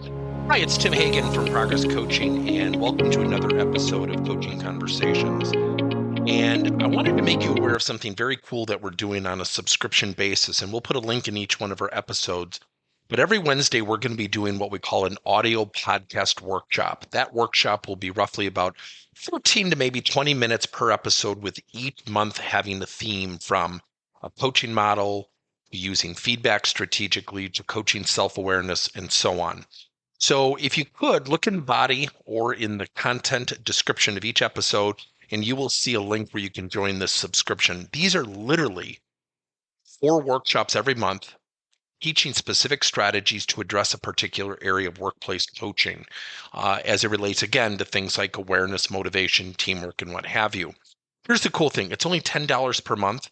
Hi, it's Tim Hagen from Progress Coaching, and welcome to another episode of Coaching Conversations. And I wanted to make you aware of something very cool that we're doing on a subscription basis, and we'll put a link in each one of our episodes. But every Wednesday, we're going to be doing what we call an audio podcast workshop. That workshop will be roughly about 14 to maybe 20 minutes per episode, with each month having a theme from a coaching model, using feedback strategically, to coaching self-awareness, and so on. So if you could look in the body or in the content description of each episode, and you will see a link where you can join this subscription. These are literally 4 workshops every month, teaching specific strategies to address a particular area of workplace coaching, as it relates, again, to things like awareness, motivation, teamwork, and what have you. Here's the cool thing. It's only $10 per month,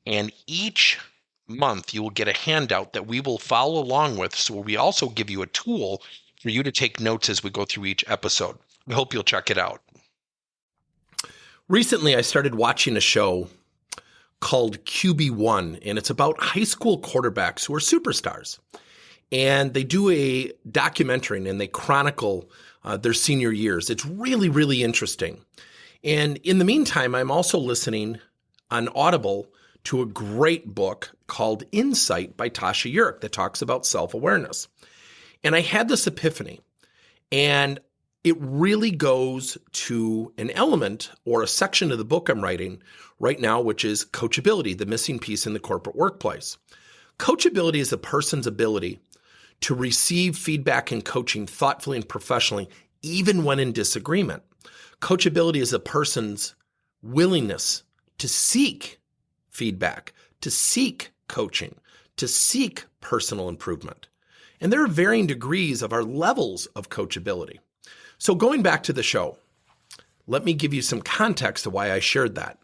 and each month you will get a handout that we will follow along with. So we also give you a tool for you to take notes as we go through each episode. We hope you'll check it out. Recently, I started watching a show called QB1, and it's about high school quarterbacks who are superstars. And they do a documentary, and they chronicle their senior years. It's really, really interesting. And in the meantime, I'm also listening on Audible to a great book called Insight by Tasha Eurich that talks about self-awareness. And I had this epiphany, and it really goes to an element or a section of the book I'm writing right now, which is coachability, the missing piece in the corporate workplace. Coachability is a person's ability to receive feedback and coaching thoughtfully and professionally, even when in disagreement. Coachability is a person's willingness to seek feedback, to seek coaching, to seek personal improvement. And there are varying degrees of our levels of coachability. So going back to the show, let me give you some context to why I shared that.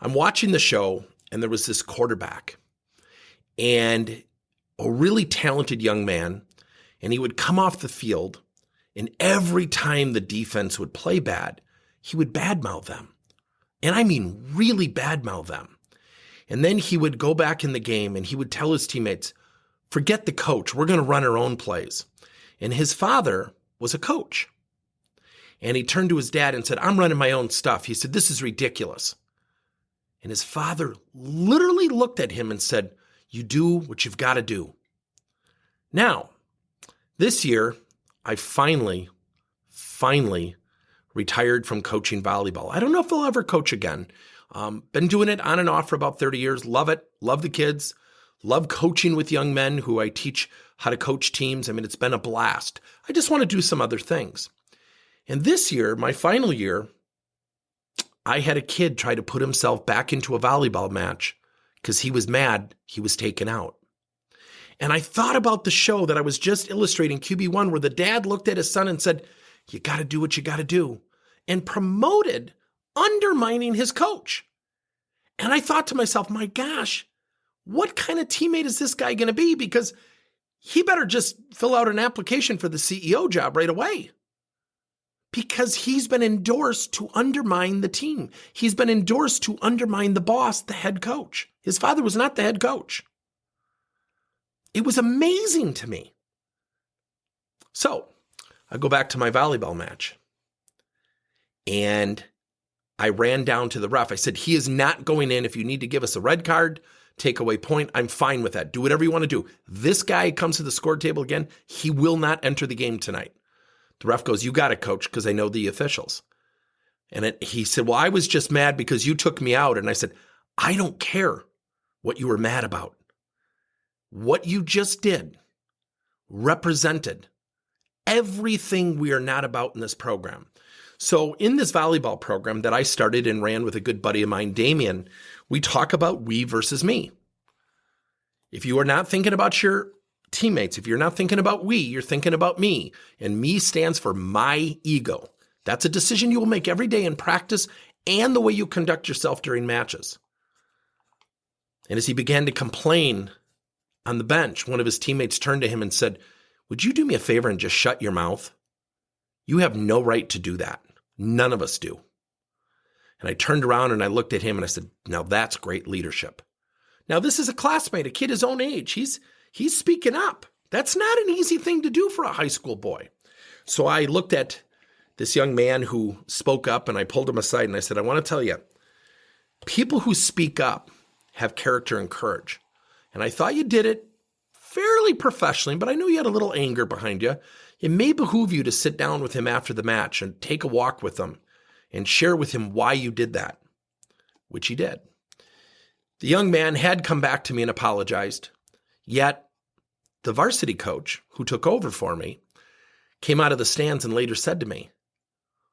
I'm watching the show, and there was this quarterback and a really talented young man, and he would come off the field, and every time the defense would play bad, he would badmouth them. And I mean really badmouth them. And then he would go back in the game, and he would tell his teammates, forget the coach, we're going to run our own plays. And his father was a coach. And he turned to his dad and said, I'm running my own stuff. He said, this is ridiculous. And his father literally looked at him and said, you do what you've got to do. Now, this year, I finally retired from coaching volleyball. I don't know if I'll ever coach again. Been doing it on and off for about 30 years. Love it. Love the kids. Love coaching with young men who I teach how to coach teams. I mean, it's been a blast. I just want to do some other things. And this year, my final year, I had a kid try to put himself back into a volleyball match because he was mad he was taken out. And I thought about the show that I was just illustrating, QB1, where the dad looked at his son and said, you got to do what you got to do, and promoted undermining his coach. And I thought to myself, my gosh, what kind of teammate is this guy going to be? Because he better just fill out an application for the CEO job right away. Because he's been endorsed to undermine the team. He's been endorsed to undermine the boss, the head coach. His father was not the head coach. It was amazing to me. So I go back to my volleyball match, and I ran down to the ref. I said, he is not going in. If you need to give us a red card, take away point, I'm fine with that. Do whatever you want to do. This guy comes to the score table again. He will not enter the game tonight. The ref goes, you got it, coach, because I know the officials. And he said, well, I was just mad because you took me out. And I said, I don't care what you were mad about. What you just did represented everything we are not about in this program. So in this volleyball program that I started and ran with a good buddy of mine, Damien, we talk about we versus me. If you are not thinking about your teammates, if you're not thinking about we, you're thinking about me. And me stands for my ego. That's a decision you will make every day in practice and the way you conduct yourself during matches. And as he began to complain on the bench, one of his teammates turned to him and said, would you do me a favor and just shut your mouth? You have no right to do that. None of us do. And I turned around and I looked at him and I said, now that's great leadership. Now this is a classmate, a kid his own age. He's speaking up. That's not an easy thing to do for a high school boy. So I looked at this young man who spoke up, and I pulled him aside and I said, I want to tell you, people who speak up have character and courage. And I thought you did it fairly professionally, but I knew you had a little anger behind you. It may behoove you to sit down with him after the match and take a walk with him and share with him why you did that, which he did. The young man had come back to me and apologized, yet the varsity coach who took over for me came out of the stands and later said to me,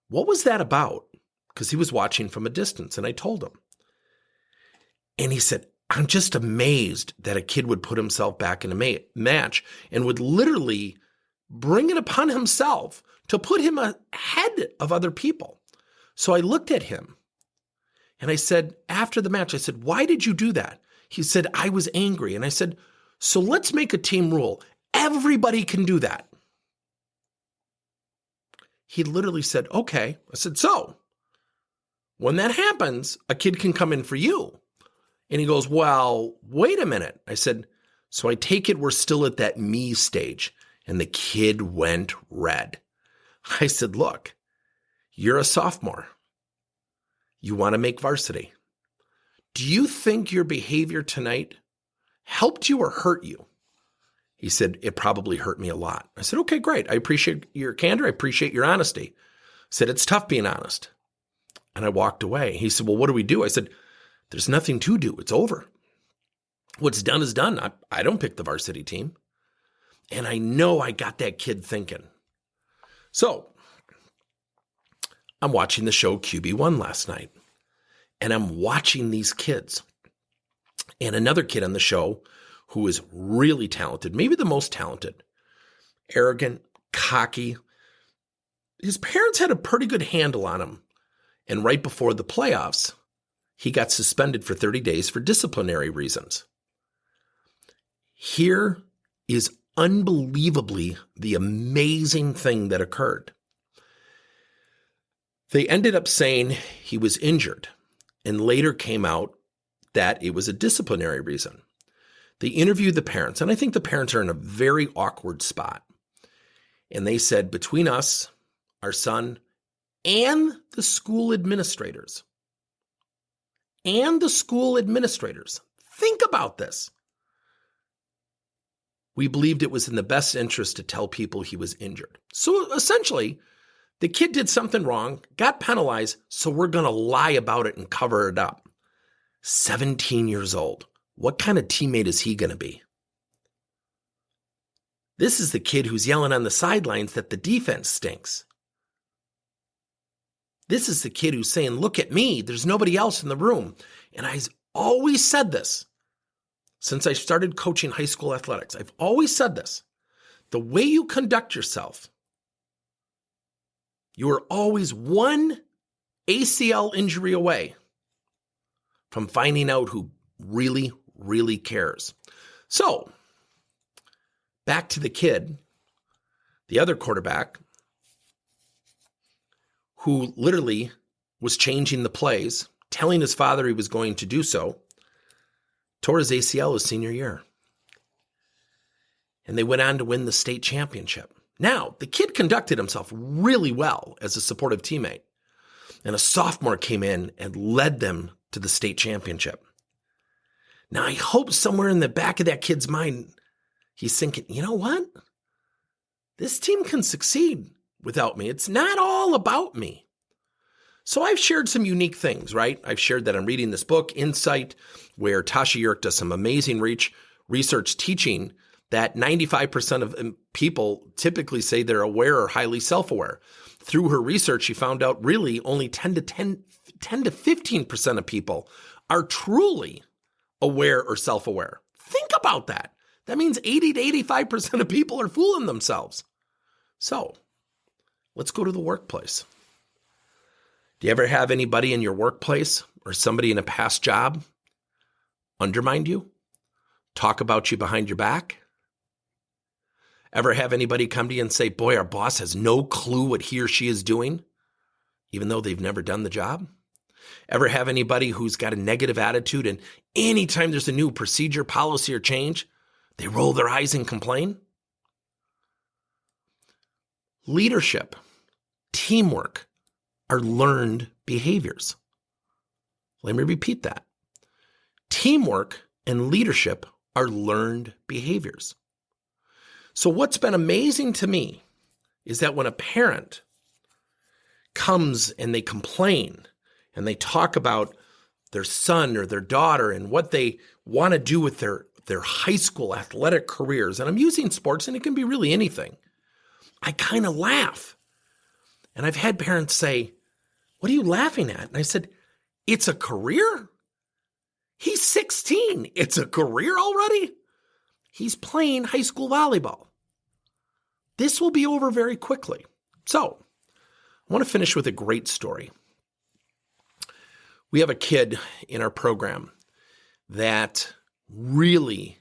what was that about? Because he was watching from a distance, and I told him. And he said, I'm just amazed that a kid would put himself back in a match and would literally bring it upon himself to put him ahead of other people. So I looked at him and I said, after the match, I said, why did you do that? He said, I was angry. And I said, so let's make a team rule. Everybody can do that. He literally said, okay. I said, so when that happens, a kid can come in for you. And he goes, well, wait a minute. I said, so I take it we're still at that me stage. And the kid went red. I said, look, you're a sophomore. You want to make varsity. Do you think your behavior tonight helped you or hurt you? He said, it probably hurt me a lot. I said, okay, great. I appreciate your candor. I appreciate your honesty. I said, it's tough being honest. And I walked away. He said, well, what do we do? I said, there's nothing to do. It's over. What's done is done. I don't pick the varsity team. And I know I got that kid thinking. So I'm watching the show QB1 last night. And I'm watching these kids. And another kid on the show who is really talented, maybe the most talented, arrogant, cocky. His parents had a pretty good handle on him. And right before the playoffs, he got suspended for 30 days for disciplinary reasons. Here is unbelievably the amazing thing that occurred. They ended up saying he was injured, and later came out that it was a disciplinary reason. They interviewed the parents, and I think the parents are in a very awkward spot. And they said, between us, our son, and the school administrators, think about this. We believed it was in the best interest to tell people he was injured. So essentially, the kid did something wrong, got penalized, so we're going to lie about it and cover it up. 17 years old. What kind of teammate is he going to be? This is the kid who's yelling on the sidelines that the defense stinks. This is the kid who's saying, look at me, there's nobody else in the room. And I've always said this since I started coaching high school athletics. I've always said this. The way you conduct yourself, you are always one ACL injury away from finding out who really, really cares. So, back to the kid, the other quarterback, who literally was changing the plays, telling his father he was going to do so, tore his ACL his senior year. And they went on to win the state championship. Now, the kid conducted himself really well as a supportive teammate. And a sophomore came in and led them to the state championship. Now, I hope somewhere in the back of that kid's mind, he's thinking, you know what? This team can succeed without me. It's not all about me. So I've shared some unique things, right? I've shared that I'm reading this book, Insight, where Tasha Yerk does some amazing research teaching that 95% of people typically say they're aware or highly self-aware. Through her research, she found out really only 10 to 15% of people are truly aware or self-aware. Think about that. That means 80 to 85% of people are fooling themselves. So let's go to the workplace. Do you ever have anybody in your workplace or somebody in a past job undermine you? Talk about you behind your back? Ever have anybody come to you and say, boy, our boss has no clue what he or she is doing, even though they've never done the job? Ever have anybody who's got a negative attitude and anytime there's a new procedure, policy, or change, they roll their eyes and complain? leadership, teamwork are learned behaviors. Let me repeat that. Teamwork and leadership are learned behaviors. So what's been amazing to me is that when a parent comes and they complain and they talk about their son or their daughter and what they want to do with their high school athletic careers, and I'm using sports and it can be really anything, I kind of laugh. And I've had parents say, "What are you laughing at?" And I said, "It's a career? He's 16. It's a career already? He's playing high school volleyball. This will be over very quickly." So I want to finish with a great story. We have a kid in our program that really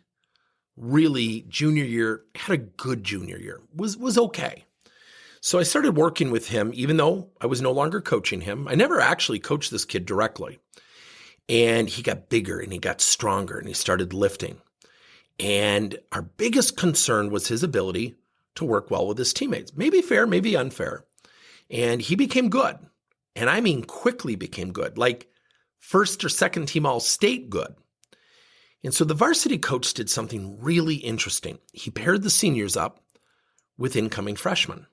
junior year, had a good junior year, was okay. So I started working with him, even though I was no longer coaching him. I never actually coached this kid directly. And he got bigger and he got stronger and he started lifting. And our biggest concern was his ability to work well with his teammates. Maybe fair, maybe unfair. And he became good. And I mean quickly became good, like first or second team all-state good. And so the varsity coach did something really interesting. He paired the seniors up with incoming freshmen.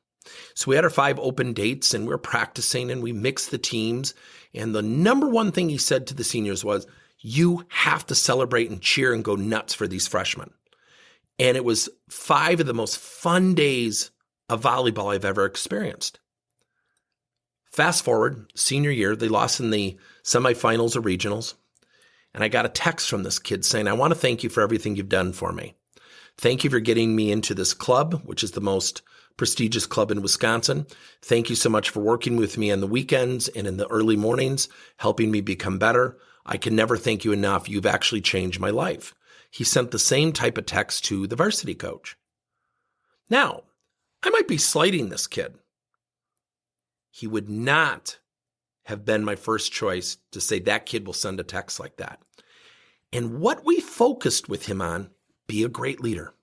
So we had our 5 open dates and we were practicing and we mixed the teams. And the number one thing he said to the seniors was, "You have to celebrate and cheer and go nuts for these freshmen." And it was 5 of the most fun days of volleyball I've ever experienced. Fast forward, senior year, they lost in the semifinals or regionals. And I got a text from this kid saying, "I want to thank you for everything you've done for me. Thank you for getting me into this club, which is the most prestigious club in Wisconsin. Thank you so much for working with me on the weekends and in the early mornings, helping me become better. I can never thank you enough. You've actually changed my life." He sent the same type of text to the varsity coach. Now, I might be slighting this kid. He would not have been my first choice to say that kid will send a text like that. And what we focused with him on, be a great leader.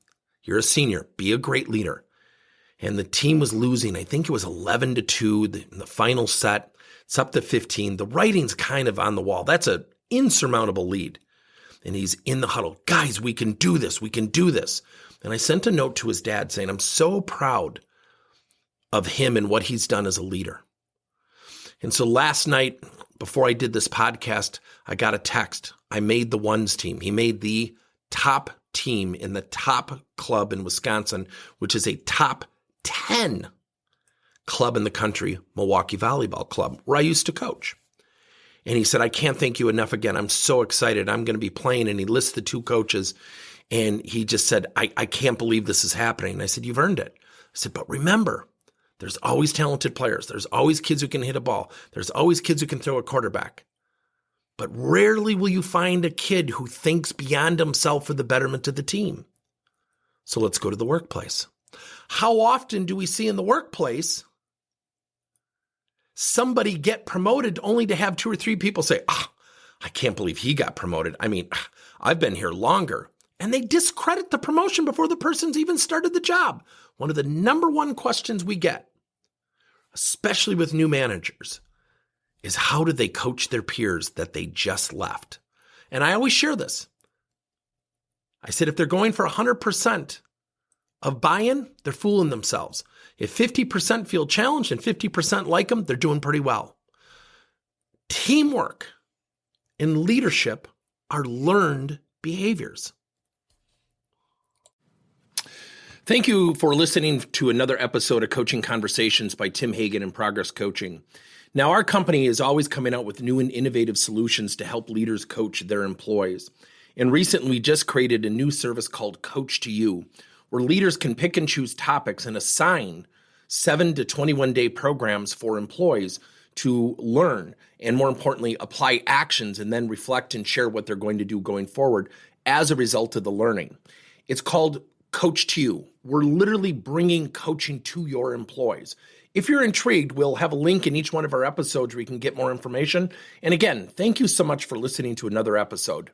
You're a senior, be a great leader. And the team was losing. I think it was 11-2 in the final set. It's up to 15. The writing's kind of on the wall. That's an insurmountable lead. And he's in the huddle. "Guys, we can do this. We can do this." And I sent a note to his dad saying, "I'm so proud of him and what he's done as a leader." And so last night, before I did this podcast, I got a text. I made the ones team. He made the top team in the top club in Wisconsin, which is a top 10 club in the country, Milwaukee Volleyball Club, where I used to coach. And he said, "I can't thank you enough again. I'm so excited. I'm going to be playing." And he lists the 2 coaches. And he just said, I can't believe this is happening. And I said, "You've earned it." I said, "But remember, there's always talented players. There's always kids who can hit a ball. There's always kids who can throw a quarterback. But rarely will you find a kid who thinks beyond himself for the betterment of the team. So let's go to the workplace." How often do we see in the workplace somebody get promoted only to have 2 or 3 people say, "I can't believe he got promoted. I mean, I've been here longer." And they discredit the promotion before the person's even started the job. One of the number one questions we get, especially with new managers, is how do they coach their peers that they just left? And I always share this. I said, if they're going for 100% of buy-in, they're fooling themselves. If 50% feel challenged and 50% like them, they're doing pretty well. Teamwork and leadership are learned behaviors. Thank you for listening to another episode of Coaching Conversations by Tim Hagen and Progress Coaching. Now, our company is always coming out with new and innovative solutions to help leaders coach their employees. And recently, we just created a new service called Coach to You, where leaders can pick and choose topics and assign 7 to 21-day programs for employees to learn and, more importantly, apply actions and then reflect and share what they're going to do going forward as a result of the learning. It's called Coach to You. We're literally bringing coaching to your employees. If you're intrigued, we'll have a link in each one of our episodes where you can get more information. And again, thank you so much for listening to another episode.